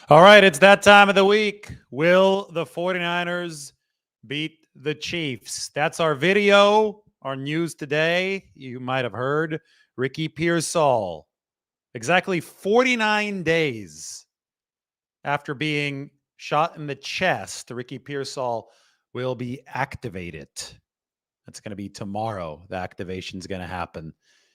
All right, it's that time of the week. Will the 49ers beat the Chiefs? That's our video, our news today. You might have heard Ricky Pearsall, exactly 49 days after being shot in the chest, Ricky Pearsall will be activated. That's going to be tomorrow. The activation is going to happen.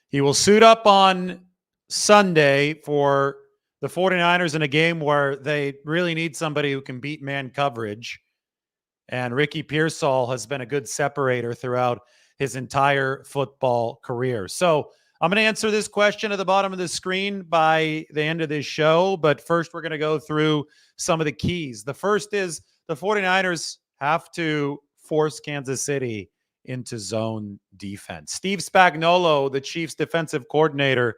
He will suit up on Sunday for the 49ers in a game where they really need somebody who can beat man coverage. And Ricky Pearsall has been a good separator throughout his entire football career. So I'm going to answer this question at the bottom of the screen by the end of this show. But first, we're going to go through some of the keys. The first is the 49ers have to force Kansas City into zone defense. Steve Spagnuolo, the Chiefs defensive coordinator,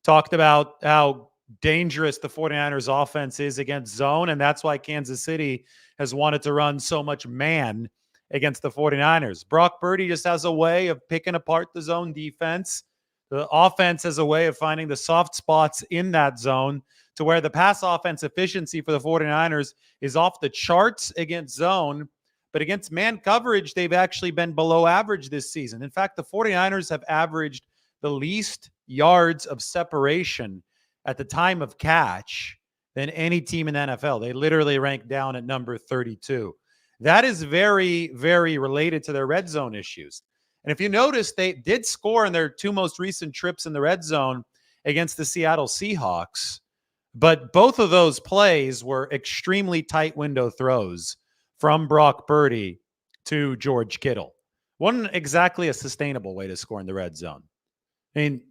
talked about how dangerous the 49ers offense is against zone, and that's why Kansas City has wanted to run so much man against the 49ers. Brock Purdy just has a way of picking apart the zone defense. The offense has a way of finding the soft spots in that zone to where the pass offense efficiency for the 49ers is off the charts against zone. But against man coverage, they've actually been below average this season. In fact, the 49ers have averaged the least yards of separation at the time of catch than any team in the NFL. They literally rank down at number 32. That is very, very related to their red zone issues. And if you notice, they did score in their two most recent trips in the red zone against the Seattle Seahawks. But both of those plays were extremely tight window throws from Brock Purdy to George Kittle. Wasn't exactly a sustainable way to score in the red zone. I mean,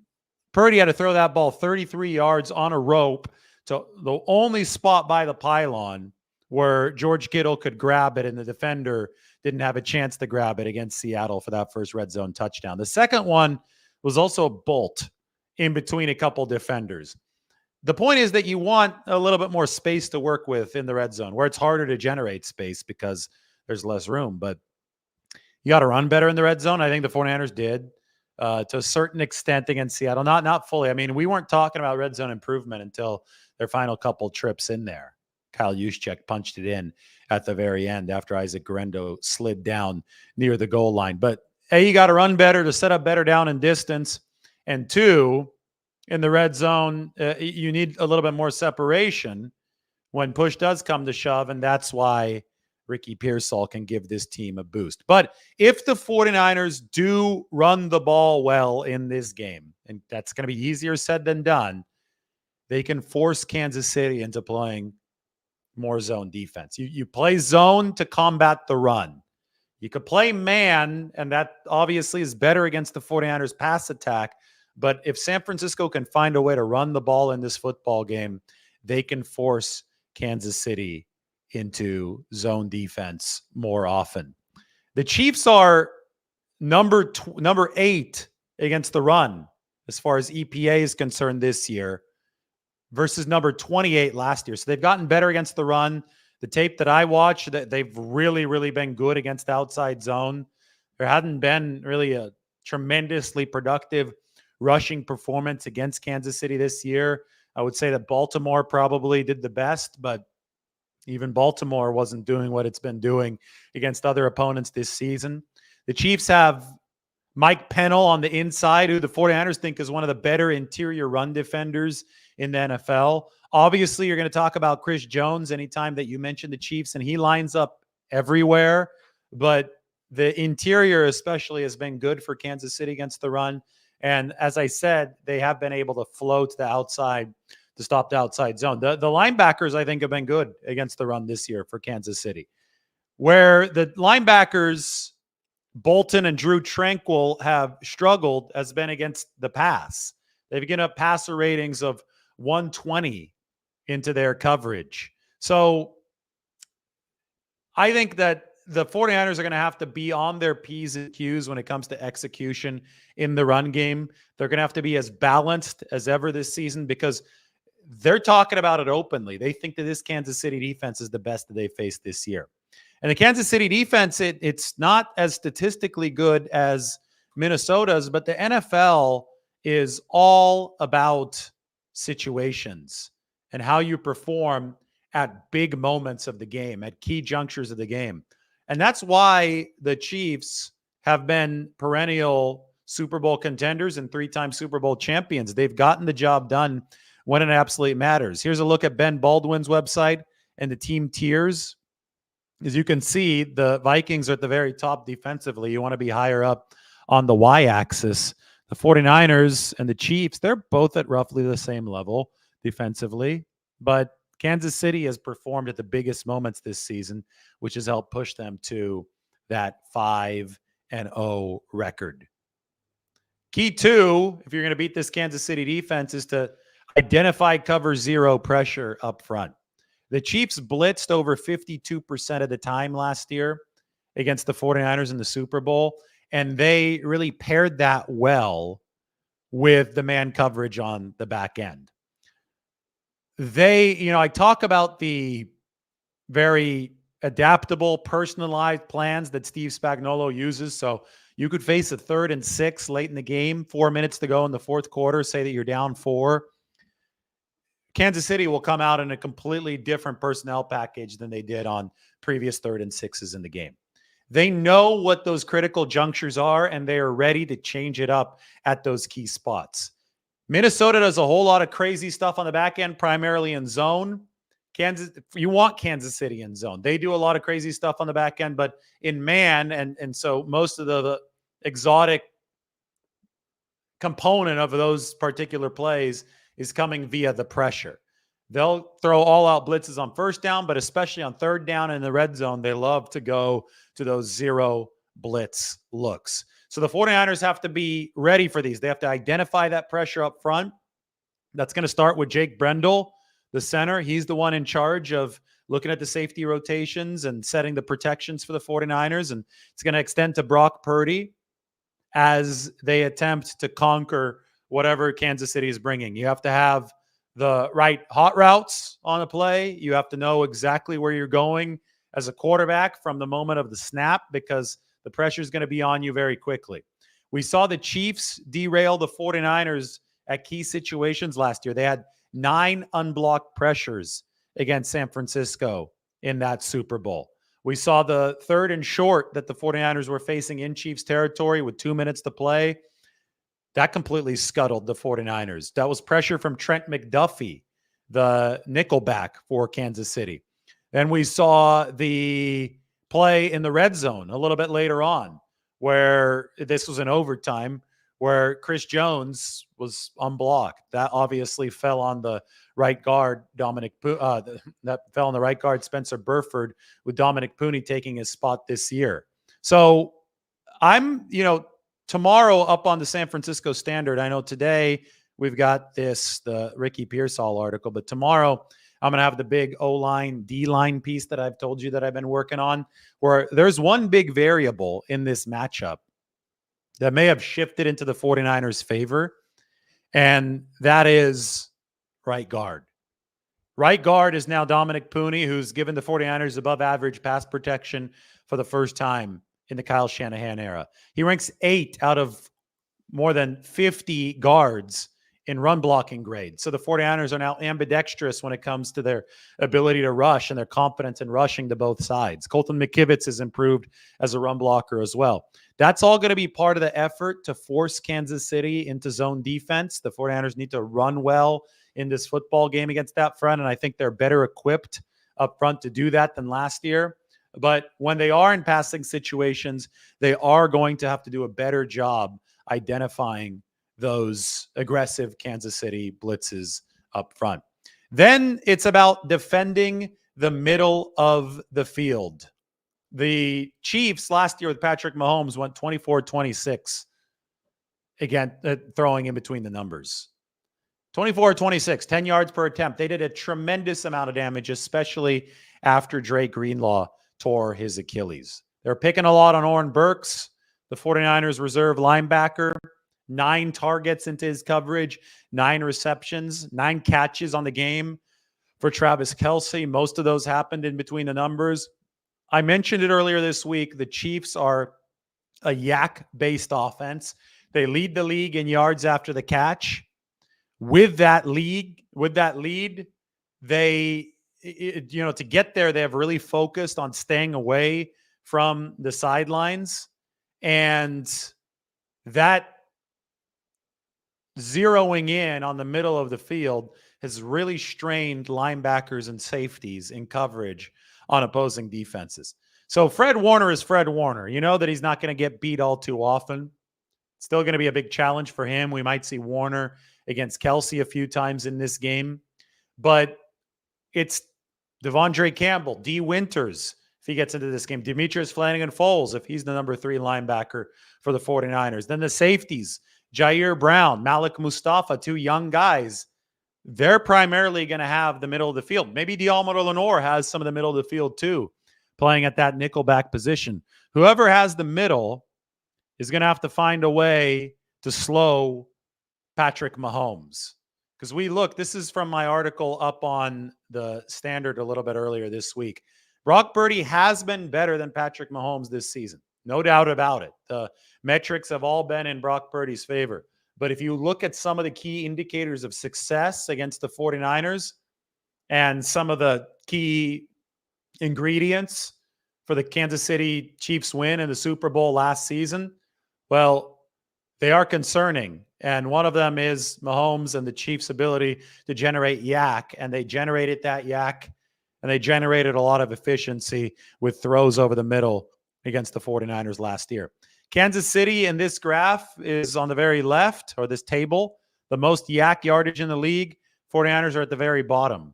Purdy had to throw that ball 33 yards on a rope to the only spot by the pylon where George Kittle could grab it, and the defender didn't have a chance to grab it against Seattle for that first red zone touchdown. The second one was also a bolt in between a couple defenders. The point is that you want a little bit more space to work with in the red zone, where it's harder to generate space because there's less room. But you got to run better in the red zone. I think the 49ers did to a certain extent against Seattle. Not fully. I mean, we weren't talking about red zone improvement until their final couple trips in there. Kyle Juszczyk punched it in at the very end after Isaac Guerendo slid down near the goal line. But A, you got to run better to set up better down and distance. And two, in the red zone, you need a little bit more separation when push does come to shove, and that's why Ricky Pearsall can give this team a boost. But if the 49ers do run the ball well in this game, and that's going to be easier said than done, they can force Kansas City into playing more zone defense. You play zone to combat the run. You could play man, and that obviously is better against the 49ers pass attack. But if San Francisco can find a way to run the ball in this football game, they can force Kansas City into zone defense more often. The Chiefs are number 8 against the run as far as EPA is concerned this year versus number 28 last year. So they've gotten better against the run. The tape that I watched, that they've really, really been good against the outside zone. There hadn't been really a tremendously productive rushing performance against Kansas City this year. I would say that Baltimore probably did the best, but even Baltimore wasn't doing what it's been doing against other opponents this season. The Chiefs have Mike Pennell on the inside, who the 49ers think is one of the better interior run defenders in the NFL. Obviously, you're going to talk about Chris Jones anytime that you mention the Chiefs, and he lines up everywhere. But the interior especially has been good for Kansas City against the run. And as I said, they have been able to float the outside to stop the outside zone. The linebackers, I think, have been good against the run this year for Kansas City. Where the linebackers, Bolton and Drew Tranquill, have struggled has been against the pass. They've given up passer ratings of 120 into their coverage. So I think that the 49ers are going to have to be on their P's and Q's when it comes to execution in the run game. They're going to have to be as balanced as ever this season because they're talking about it openly. They think that this Kansas City defense is the best that they faced this year. And the Kansas City defense, it's not as statistically good as Minnesota's, but the NFL is all about situations and how you perform at big moments of the game, at key junctures of the game. And that's why the Chiefs have been perennial Super Bowl contenders and 3-time Super Bowl champions. They've gotten the job done when it absolutely matters. Here's a look at Ben Baldwin's website and the team tiers. As you can see, the Vikings are at the very top defensively. You want to be higher up on the y-axis. The 49ers and the Chiefs, they're both at roughly the same level defensively, but Kansas City has performed at the biggest moments this season, which has helped push them to that 5-0 record. Key two, if you're going to beat this Kansas City defense, is to identify cover zero pressure up front. The Chiefs blitzed over 52% of the time last year against the 49ers in the Super Bowl, and they really paired that well with the man coverage on the back end. I talk about the very adaptable, personalized plans that Steve Spagnuolo uses. So you could face a 3rd and 6 late in the game, 4 minutes to go in the fourth quarter, say that you're down 4. Kansas City will come out in a completely different personnel package than they did on previous 3rd and 6s in the game. They know what those critical junctures are, and they are ready to change it up at those key spots. Minnesota does a whole lot of crazy stuff on the back end, primarily in zone. You want Kansas City in zone. They do a lot of crazy stuff on the back end, but in man, and so most of the exotic component of those particular plays is coming via the pressure. They'll throw all-out blitzes on first down, but especially on third down in the red zone, they love to go to those zero blitz looks. So the 49ers have to be ready for these. They have to identify that pressure up front. That's going to start with Jake Brendel, the center. He's the one in charge of looking at the safety rotations and setting the protections for the 49ers. And it's going to extend to Brock Purdy as they attempt to conquer whatever Kansas City is bringing. You have to have the right hot routes on a play. You have to know exactly where you're going as a quarterback from the moment of the snap, because the pressure is going to be on you very quickly. We saw the Chiefs derail the 49ers at key situations last year. They had 9 unblocked pressures against San Francisco in that Super Bowl. We saw the 3rd and short that the 49ers were facing in Chiefs territory with 2 minutes to play. That completely scuttled the 49ers. That was pressure from Trent McDuffie, the nickelback for Kansas City. Then we saw the play in the red zone a little bit later on, where this was an overtime, where Chris Jones was unblocked. That obviously fell on the right guard, that fell on the right guard, Spencer Burford, with Dominic Pooney taking his spot this year. So I'm, tomorrow up on the San Francisco Standard. I know today we've got the Ricky Pearsall article, but tomorrow I'm going to have the big O-line, D-line piece that I've told you that I've been working on, where there's one big variable in this matchup that may have shifted into the 49ers' favor, and that is right guard. Right guard is now Dominic Pooney, who's given the 49ers above average pass protection for the first time in the Kyle Shanahan era. He ranks 8 out of more than 50 guards in run blocking grade. So the 49ers are now ambidextrous when it comes to their ability to rush and their confidence in rushing to both sides. Colton McKivitz has improved as a run blocker as well. That's all going to be part of the effort to force Kansas City into zone defense. The 49ers need to run well in this football game against that front, and I think they're better equipped up front to do that than last year. But when they are in passing situations, they are going to have to do a better job identifying those aggressive Kansas City blitzes up front. Then it's about defending the middle of the field. The Chiefs last year with Patrick Mahomes went 24-26 again, throwing in between the numbers. 24-26, 10 yards per attempt. They did a tremendous amount of damage, especially after Dre Greenlaw tore his Achilles. They're picking a lot on Oren Burks, the 49ers reserve linebacker. 9 targets into his coverage, 9 receptions, 9 catches on the game for Travis Kelce. Most of those happened in between the numbers. I mentioned it earlier this week. The Chiefs are a yak-based offense. They lead the league in yards after the catch. With that lead, they to get there, they have really focused on staying away from the sidelines, and that zeroing in on the middle of the field has really strained linebackers and safeties in coverage on opposing defenses. So Fred Warner is Fred Warner. You know that he's not going to get beat all too often. Still going to be a big challenge for him. We might see Warner against Kelsey a few times in this game, but it's Devondre Campbell, D. Winters, if he gets into this game, Demetrius Flanagan-Fowles, if he's the number 3 linebacker for the 49ers. Then the safeties, Jair Brown, Malik Mustafa, 2 young guys. They're primarily going to have the middle of the field. Maybe Deommodore Lenoir has some of the middle of the field too, playing at that nickelback position. Whoever has the middle is going to have to find a way to slow Patrick Mahomes. Because this is from my article up on the Standard a little bit earlier this week. Brock Purdy has been better than Patrick Mahomes this season. No doubt about it. The metrics have all been in Brock Purdy's favor. But if you look at some of the key indicators of success against the 49ers and some of the key ingredients for the Kansas City Chiefs win in the Super Bowl last season, well, they are concerning. And one of them is Mahomes and the Chiefs' ability to generate yak. And they generated that yak, and they generated a lot of efficiency with throws over the middle against the 49ers last year. Kansas City in this graph is on the very left, or this table, the most yak yardage in the league. 49ers are at the very bottom.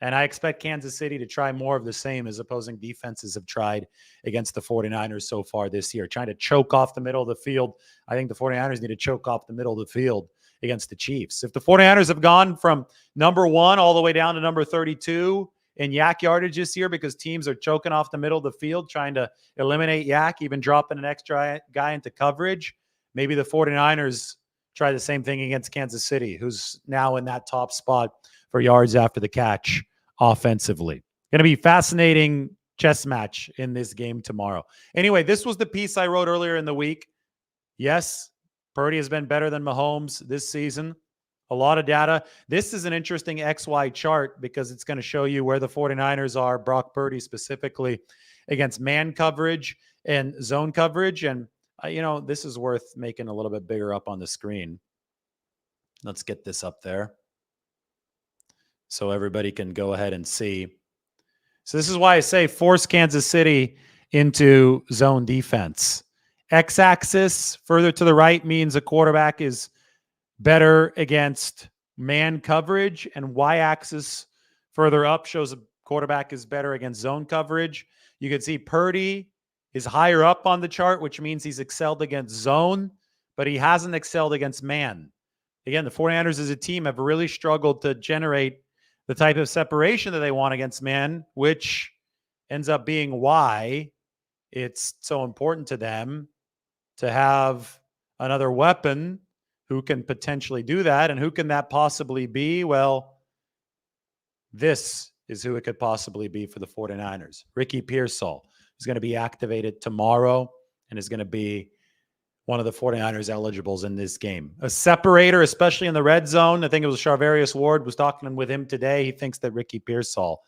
And I expect Kansas City to try more of the same as opposing defenses have tried against the 49ers so far this year, trying to choke off the middle of the field. I think the 49ers need to choke off the middle of the field against the Chiefs. If the 49ers have gone from number 1 all the way down to number 32 in yak yardage this year because teams are choking off the middle of the field, trying to eliminate yak, even dropping an extra guy into coverage, maybe the 49ers try the same thing against Kansas City, who's now in that top spot for yards after the catch offensively. Going to be fascinating chess match in this game tomorrow. Anyway, this was the piece I wrote earlier in the week. Yes, Purdy has been better than Mahomes this season. A lot of data. This is an interesting XY chart because it's going to show you where the 49ers are, Brock Purdy specifically, against man coverage and zone coverage. And, this is worth making a little bit bigger up on the screen. Let's get this up there so everybody can go ahead and see. So this is why I say force Kansas City into zone defense. X-axis further to the right means a quarterback is better against man coverage, and Y-axis further up shows a quarterback is better against zone coverage. You can see Purdy is higher up on the chart, which means he's excelled against zone, but he hasn't excelled against man. Again, the 49ers as a team have really struggled to generate the type of separation that they want against man, which ends up being why it's so important to them to have another weapon who can potentially do that. And who can that possibly be? Well, this is who it could possibly be for the 49ers. Ricky Pearsall is going to be activated tomorrow and is going to be one of the 49ers eligibles in this game. A separator, especially in the red zone. I think it was Charvarius Ward was talking with him today. He thinks that Ricky Pearsall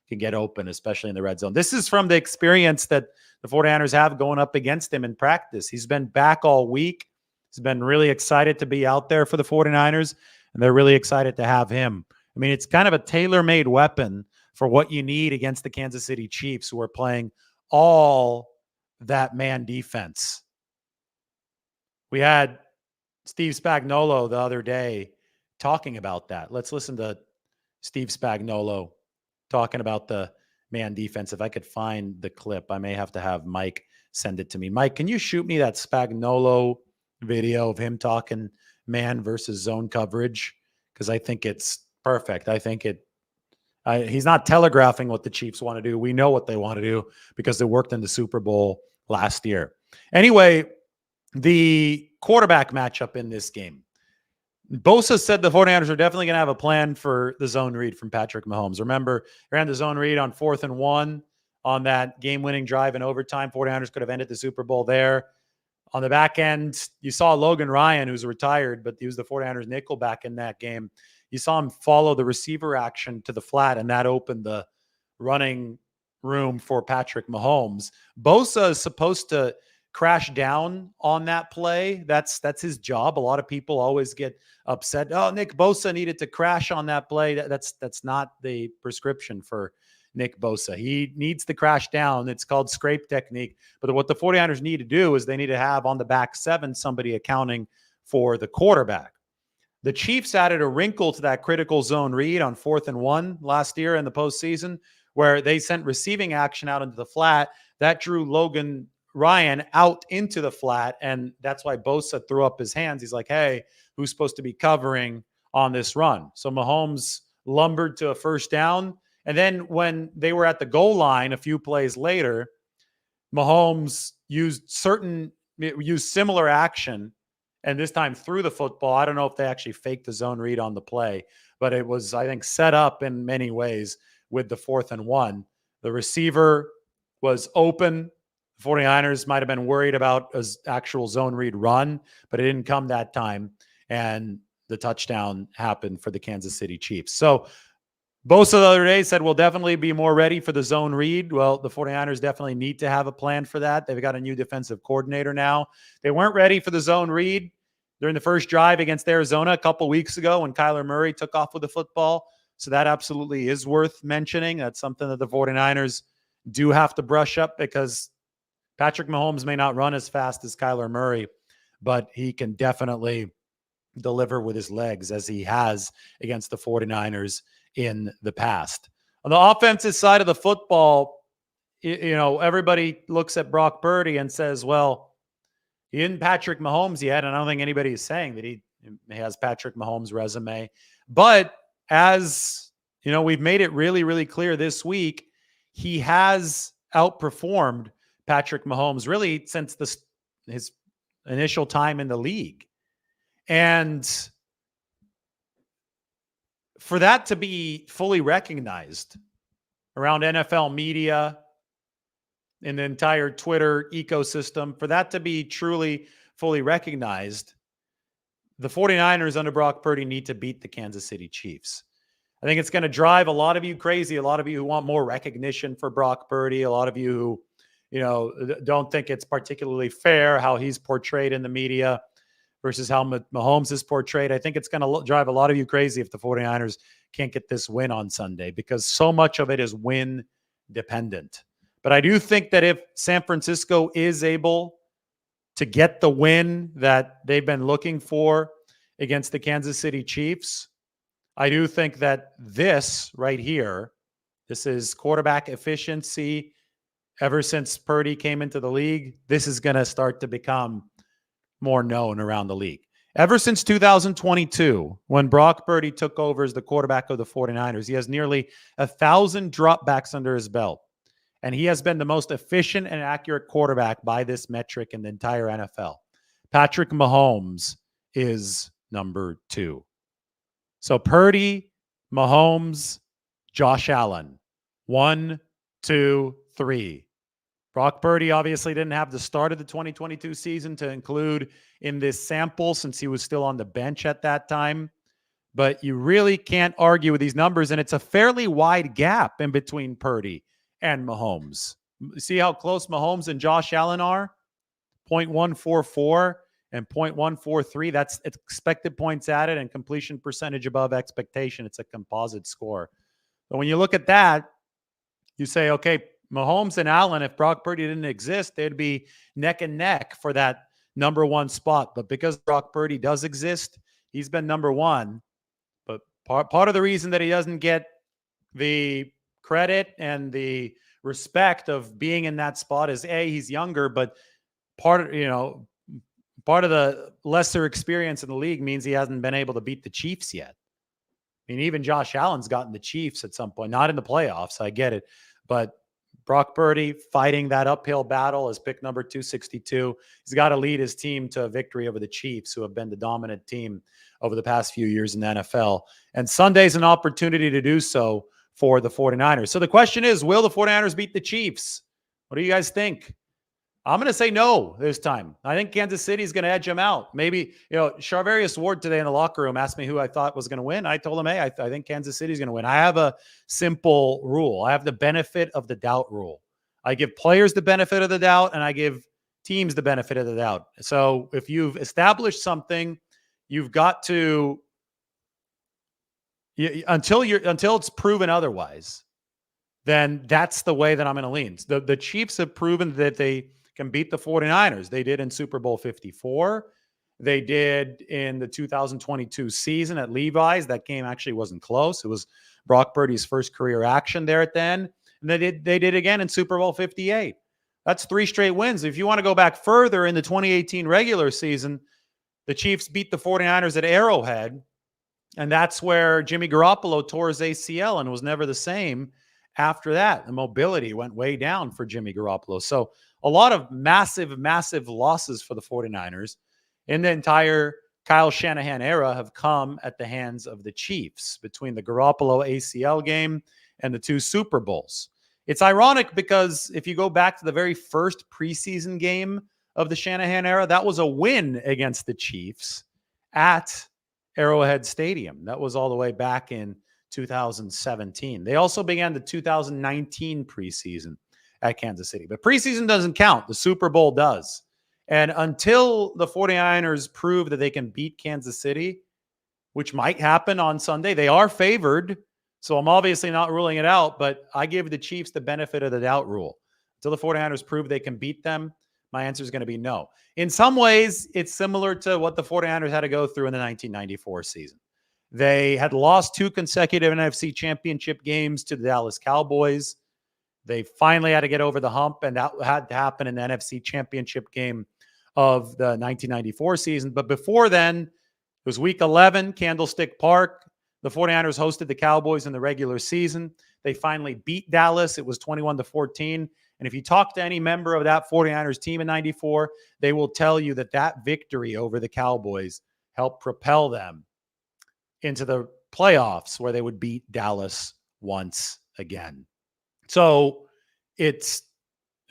can get open, especially in the red zone. This is from the experience that the 49ers have going up against him in practice. He's been back all week. He's been really excited to be out there for the 49ers, and they're really excited to have him. I mean, it's kind of a tailor-made weapon for what you need against the Kansas City Chiefs, who are playing all that man defense. We had Steve Spagnuolo the other day talking about that. Let's listen to Steve Spagnuolo talking about the man defense. If I could find the clip, I may have to have Mike send it to me. Mike, can you shoot me that Spagnuolo video of him talking man versus zone coverage? Because I think it's perfect. I think he's not telegraphing what the Chiefs want to do. We know what they want to do because it worked in the Super Bowl last year. Anyway, the quarterback matchup in this game. Bosa said the 49ers are definitely going to have a plan for the zone read from Patrick Mahomes. Remember, he ran the zone read on 4th and 1 on that game-winning drive in overtime. 49ers could have ended the Super Bowl there. On the back end, you saw Logan Ryan, who's retired, but he was the 49ers nickel back in that game. you saw him follow the receiver action to the flat, and that opened the running room for Patrick Mahomes. Bosa is supposed to crash down on that play. That's his job. A lot of people always get upset. Oh, Nick Bosa needed to crash on that play. That's not the prescription for Nick Bosa. He needs to crash down. It's called scrape technique. But what the 49ers need to do is they need to have on the back seven somebody accounting for the quarterback. The Chiefs added a wrinkle to that critical zone read on 4th and 1 last year in the postseason, where they sent receiving action out into the flat. That drew Logan Ryan out into the flat, and that's why Bosa threw up his hands. He's like, hey, who's supposed to be covering on this run? So Mahomes lumbered to a first down, and then when they were at the goal line a few plays later, Mahomes used similar action, and this time threw the football. I don't know if they actually faked the zone read on the play, but it was, I think, set up in many ways with the 4th and 1. The receiver was open. The 49ers might have been worried about an actual zone read run, but it didn't come that time, and the touchdown happened for the Kansas City Chiefs. So Bosa the other day said we'll definitely be more ready for the zone read. Well, the 49ers definitely need to have a plan for that. They've got a new defensive coordinator now. They weren't ready for the zone read during the first drive against Arizona a couple weeks ago when Kyler Murray took off with the football. So that absolutely is worth mentioning. That's something that the 49ers do have to brush up, because Patrick Mahomes may not run as fast as Kyler Murray, but he can definitely deliver with his legs, as he has against the 49ers in the past. On the offensive side of the football, everybody looks at Brock Purdy and says, well, he isn't Patrick Mahomes yet. And I don't think anybody is saying that he has Patrick Mahomes' resume. But as we've made it really, really clear this week, he has outperformed Patrick Mahomes really since his initial time in the league. And for that to be fully recognized around NFL media, in the entire Twitter ecosystem, for that to be truly fully recognized, the 49ers under Brock Purdy need to beat the Kansas City Chiefs. I think it's going to drive a lot of you crazy, a lot of you who want more recognition for Brock Purdy, a lot of you who don't think it's particularly fair how he's portrayed in the media versus how Mahomes is portrayed. I think it's going to drive a lot of you crazy if the 49ers can't get this win on Sunday, because so much of it is win dependent. But I do think that if San Francisco is able to get the win that they've been looking for against the Kansas City Chiefs, I do think that this right here, this is quarterback efficiency ever since Purdy came into the league. This is going to start to become more known around the league. Ever since 2022, when Brock Purdy took over as the quarterback of the 49ers, he has nearly 1,000 dropbacks under his belt. And he has been the most efficient and accurate quarterback by this metric in the entire NFL. Patrick Mahomes is number 2. So Purdy, Mahomes, Josh Allen. 1, 2, 3. Brock Purdy obviously didn't have the start of the 2022 season to include in this sample, since he was still on the bench at that time. But you really can't argue with these numbers, and it's a fairly wide gap in between Purdy and Mahomes. See how close Mahomes and Josh Allen are? 0.144 and 0.143. That's expected points added and completion percentage above expectation. It's a composite score. But when you look at that, you say, okay, Mahomes and Allen, if Brock Purdy didn't exist, they'd be neck and neck for that number 1 spot. But because Brock Purdy does exist, he's been number 1. But part of the reason that he doesn't get the credit and the respect of being in that spot is he's younger, but part of the lesser experience in the league means he hasn't been able to beat the Chiefs yet. I mean, even Josh Allen's gotten the Chiefs at some point, not in the playoffs. I get it. But Brock Purdy fighting that uphill battle as pick number 262. He's got to lead his team to a victory over the Chiefs, who have been the dominant team over the past few years in the NFL. And Sunday's an opportunity to do so for the 49ers. So the question is, will the 49ers beat the Chiefs? What do you guys think? I'm going to say no this time. I think Kansas City is going to edge them out. Maybe, Charvarius Ward today in the locker room asked me who I thought was going to win. I told him, hey, I think Kansas City is going to win. I have a simple rule. I have the benefit of the doubt rule. I give players the benefit of the doubt, and I give teams the benefit of the doubt. So if you've established something, you've got to, until it's proven otherwise, then that's the way that I'm going to lean. The Chiefs have proven that they can beat the 49ers. They did in Super Bowl 54. They did in the 2022 season at Levi's. That game actually wasn't close. It was Brock Purdy's first career action there at the end. And they did again in Super Bowl 58. That's 3 straight wins. If you want to go back further in the 2018 regular season, the Chiefs beat the 49ers at Arrowhead. And that's where Jimmy Garoppolo tore his ACL and was never the same after that. The mobility went way down for Jimmy Garoppolo. So a lot of massive, massive losses for the 49ers in the entire Kyle Shanahan era have come at the hands of the Chiefs between the Garoppolo ACL game and the 2 Super Bowls. It's ironic because if you go back to the very first preseason game of the Shanahan era, that was a win against the Chiefs at Arrowhead Stadium. That was all the way back in 2017. They also began the 2019 preseason at Kansas City. But preseason doesn't count. The Super Bowl does. And until the 49ers prove that they can beat Kansas City, which might happen on Sunday, they are favored. So I'm obviously not ruling it out, but I give the Chiefs the benefit of the doubt rule. Until the 49ers prove they can beat them, my answer is going to be no. In some ways, it's similar to what the 49ers had to go through in the 1994 season. They had lost 2 consecutive NFC championship games to the Dallas Cowboys. They finally had to get over the hump, and that had to happen in the NFC championship game of the 1994 season. But before then, it was week 11, Candlestick Park. The 49ers hosted the Cowboys in the regular season. They finally beat Dallas. It was 21-14. And if you talk to any member of that 49ers team in 94, they will tell you that that victory over the Cowboys helped propel them into the playoffs where they would beat Dallas once again. So it's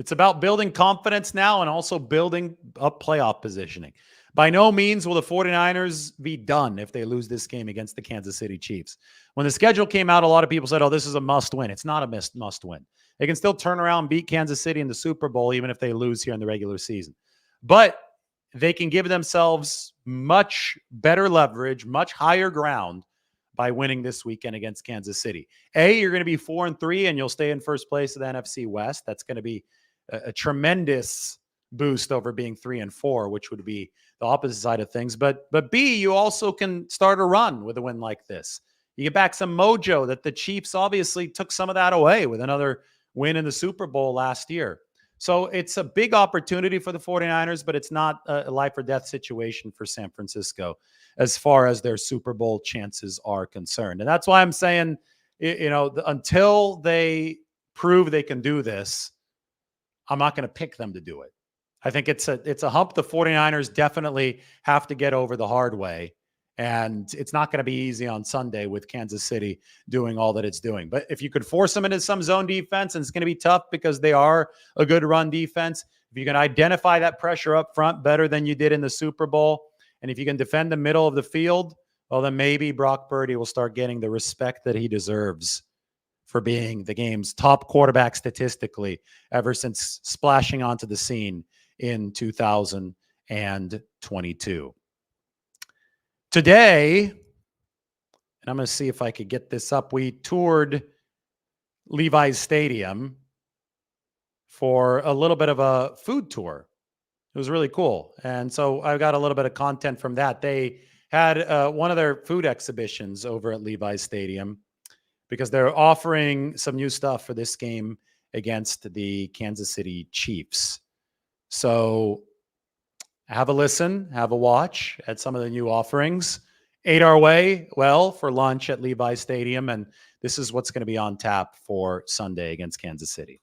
about building confidence now and also building up playoff positioning. By no means will the 49ers be done if they lose this game against the Kansas City Chiefs. When the schedule came out, a lot of people said, oh, this is a must win. It's not a must win. They can still turn around and beat Kansas City in the Super Bowl, even if they lose here in the regular season. But they can give themselves much better leverage, much higher ground by winning this weekend against Kansas City. You're going to be 4-3 and you'll stay in first place of the NFC West. That's going to be a tremendous boost over being 3-4, which would be the opposite side of things. But B, you also can start a run with a win like this. You get back some mojo that the Chiefs obviously took some of that away with another win in the Super Bowl last year. So it's a big opportunity for the 49ers, but it's not a life or death situation for San Francisco as far as their Super Bowl chances are concerned. And that's why I'm saying, until they prove they can do this, I'm not going to pick them to do it. I think it's a hump the 49ers definitely have to get over the hard way. And it's not going to be easy on Sunday with Kansas City doing all that it's doing. But if you could force them into some zone defense, and it's going to be tough because they are a good run defense, if you can identify that pressure up front better than you did in the Super Bowl, and if you can defend the middle of the field, well, then maybe Brock Purdy will start getting the respect that he deserves for being the game's top quarterback statistically ever since splashing onto the scene in 2022. Today, and I'm going to see if I could get this up, we toured Levi's Stadium for a little bit of a food tour. It was really cool. And so I got a little bit of content from that. They had one of their food exhibitions over at Levi's Stadium because they're offering some new stuff for this game against the Kansas City Chiefs. So have a listen, have a watch at some of the new offerings. Ate our way well for lunch at Levi's Stadium, and this is what's going to be on tap for Sunday against Kansas City.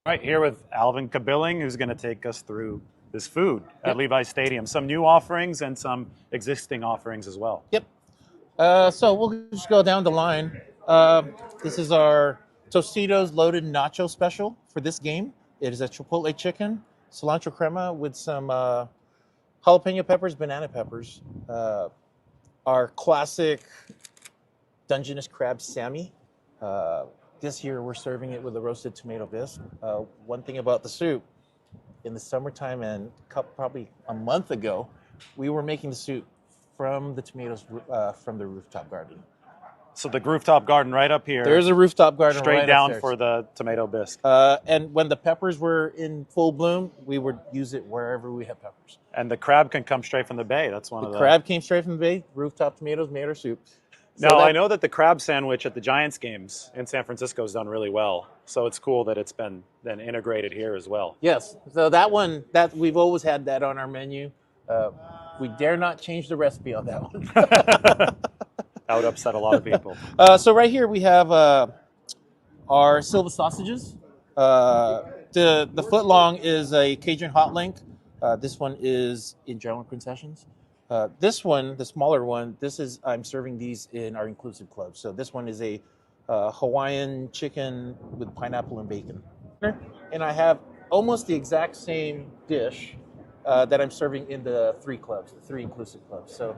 All right, here with Alvin Kabilling, who's going to take us through this food at Levi's Stadium. Some new offerings and some existing offerings as well. Yep. So we'll just go down the line. This is our Tostitos Loaded Nacho Special for this game. It is a Chipotle chicken, cilantro crema with some jalapeno peppers, banana peppers. Our classic Dungeness crab Sammy. This year we're serving it with a roasted tomato bisque. One thing about the soup, in the summertime and probably a month ago, we were making the soup from the tomatoes from the rooftop garden. So the rooftop garden right up here. There's a rooftop garden straight right down upstairs. for the tomato bisque. And when the peppers were in full bloom, we would use it wherever we have peppers. And the crab can come straight from the bay. That's one of the crab came straight from the bay. Rooftop tomatoes made our soup. So now, I know that the crab sandwich at the Giants games in San Francisco has done really well. So it's cool that it's been then integrated here as well. Yes. So that one, that we've always had that on our menu. We dare not change the recipe on that one. That would upset a lot of people. So right here we have our Silva sausages. The foot long is a Cajun hot link. This one is in general concessions. This one, the smaller one, I'm serving these in our inclusive club. So this one is a Hawaiian chicken with pineapple and bacon. And I have almost the exact same dish that I'm serving in the three inclusive clubs. So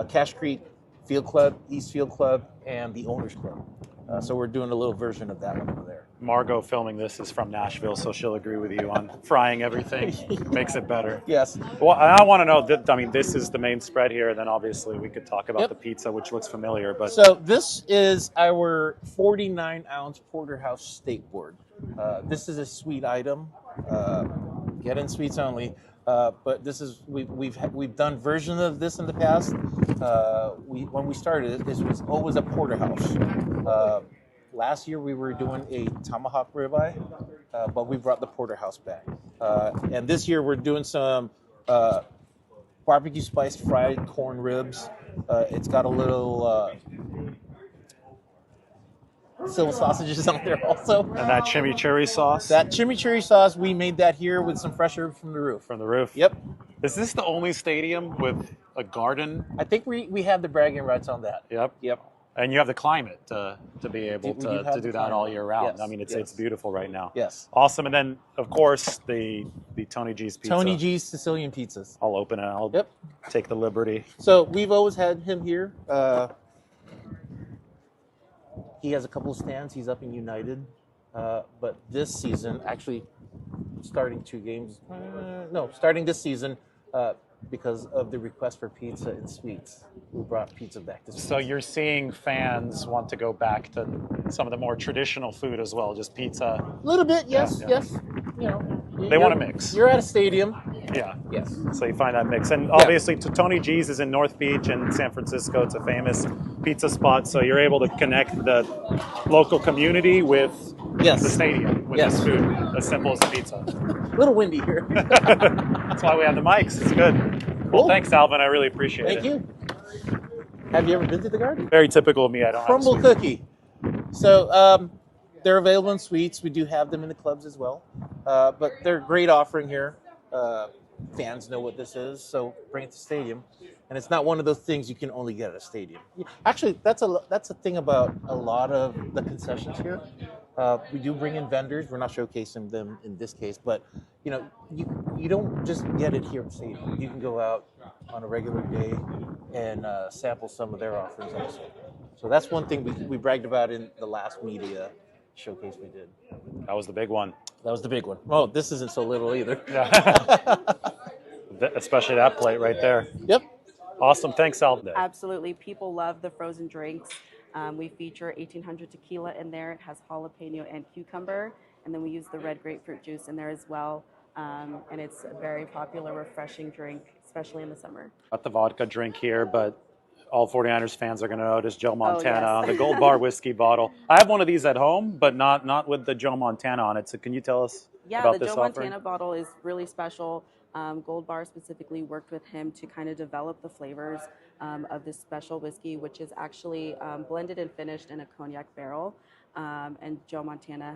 Cache Creek Field Club, East Field Club, and the Owners Club. So we're doing a little version of that one over there. Margot filming this is from Nashville, so she'll agree with you on frying everything. Makes it better. Yes. Well, I want to know that, I mean, this is the main spread here, and then obviously we could talk about Yep. the pizza, which looks familiar. But So this is our 49-ounce porterhouse steak board. This is a sweet item. Get in sweets only. But this is we've done versions of this in the past. When we started, this was always a porterhouse. Last year we were doing a tomahawk ribeye, but we brought the porterhouse back. And this year we're doing some barbecue spiced fried corn ribs. It's got a little Silva sausages on there also. and that chimichurri sauce That chimichurri sauce, we made that here with some fresh herbs from the roof. from the roof. Yep. Is this the only stadium with a garden? I think we have the bragging rights on that. Yep. Yep. And you have the climate to be able We do to have do the that all climate. year round. Yes, I mean, it's yes. beautiful right now. Yes. Awesome. And then, of course, the Tony G's pizza. Tony G's Sicilian pizzas. I'll open it. I'll Yep. take the liberty. So we've always had him here. He has a couple of stands. He's up in United. But this season, actually starting starting this season, because of the request for pizza and sweets, we brought pizza back to So you're seeing fans want to go back to some of the more traditional food as well, just pizza. a little bit, yes, Yeah. yes. You know, They want to mix. You're at a stadium. Yeah. Yes. So you find that mix. And obviously, Tony G's is in North Beach and San Francisco. It's a famous pizza spot. So you're able to connect the local community with Yes. the stadium with Yes. this food, as simple as the pizza. A little windy here. That's why we have the mics. It's good. Well, Cool. thanks, Alvin. I really appreciate Thank it. you. Have you ever been to the garden? Very typical of me. I don't Crumble have sweet. cookie. So they're available in suites. We do have them in the clubs as well. But they're a great offering here. Fans know what this is, so bring it to stadium. And it's not one of those things you can only get at a stadium. Actually, that's a thing about a lot of the concessions here. We do bring in vendors. We're not showcasing them in this case, but you don't just get it here at stadium. You can go out on a regular day and sample some of their offerings also. So that's one thing we bragged about in the last media showcase we did. That was the big one. That was the big one. Oh, this isn't so little either. Yeah. Especially that plate right there. Yep. Awesome. Thanks, Alvin. Absolutely. People love the frozen drinks. We feature 1800 tequila in there. It has jalapeno and cucumber. And then we use the red grapefruit juice in there as well. And it's a very popular, refreshing drink, especially in the summer. Got the vodka drink here, but all 49ers fans are going to notice Joe Montana yes. on the Gold Bar whiskey bottle. I have one of these at home, but not with the Joe Montana on it. So can you tell us Yeah, about the this Joe offering? Montana bottle is really special. Gold Bar specifically worked with him to kind of develop the flavors of this special whiskey, which is actually blended and finished in a cognac barrel. And Joe Montana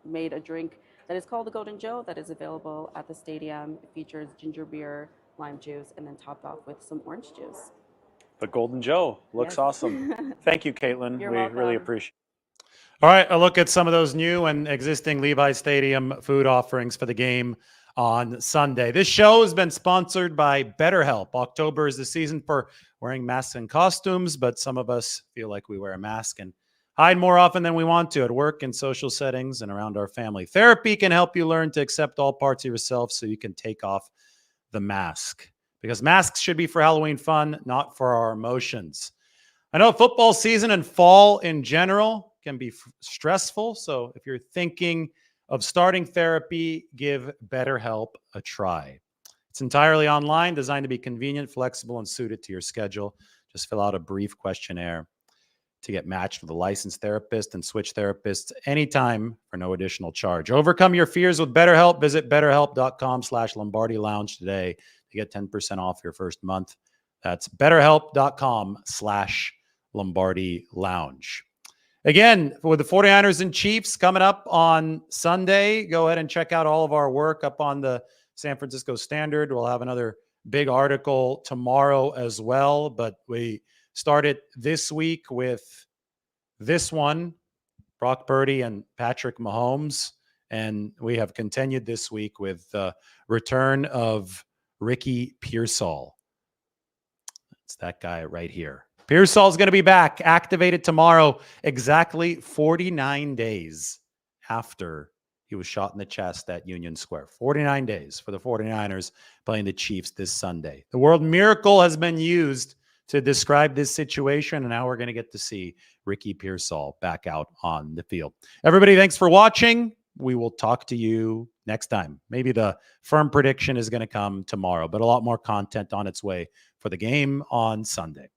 made a drink that is called the Golden Joe that is available at the stadium. It features ginger beer, lime juice, and then topped off with some orange juice. The Golden Joe looks Yes. awesome. Thank you, Caitlin. You're we really welcome. appreciate it. All right, a look at some of those new and existing Levi Stadium food offerings for the game on Sunday. This show has been sponsored by BetterHelp. October is the season for wearing masks and costumes, but some of us feel like we wear a mask and hide more often than we want to at work, in social settings, and around our family. Therapy can help you learn to accept all parts of yourself so you can take off the mask. Because masks should be for Halloween fun, not for our emotions. I know football season and fall in general can be stressful. So if you're thinking of starting therapy, give BetterHelp a try. It's entirely online, designed to be convenient, flexible, and suited to your schedule. Just fill out a brief questionnaire to get matched with a licensed therapist and switch therapists anytime for no additional charge. Overcome your fears with BetterHelp. Visit betterhelp.com/Lombardi Lounge today to get 10% off your first month. That's betterhelp.com/Lombardi Lounge. Again, with the 49ers and Chiefs coming up on Sunday, go ahead and check out all of our work up on the San Francisco Standard. We'll have another big article tomorrow as well, but we started this week with this one, Brock Purdy and Patrick Mahomes, and we have continued this week with the return of Ricky Pearsall. It's that guy right here. Pearsall is going to be back, activated tomorrow, exactly 49 days after he was shot in the chest at Union Square. 49 days for the 49ers playing the Chiefs this Sunday. The word miracle has been used to describe this situation, and now we're going to get to see Ricky Pearsall back out on the field. Everybody, thanks for watching. We will talk to you next time. Maybe the firm prediction is going to come tomorrow, but a lot more content on its way for the game on Sunday.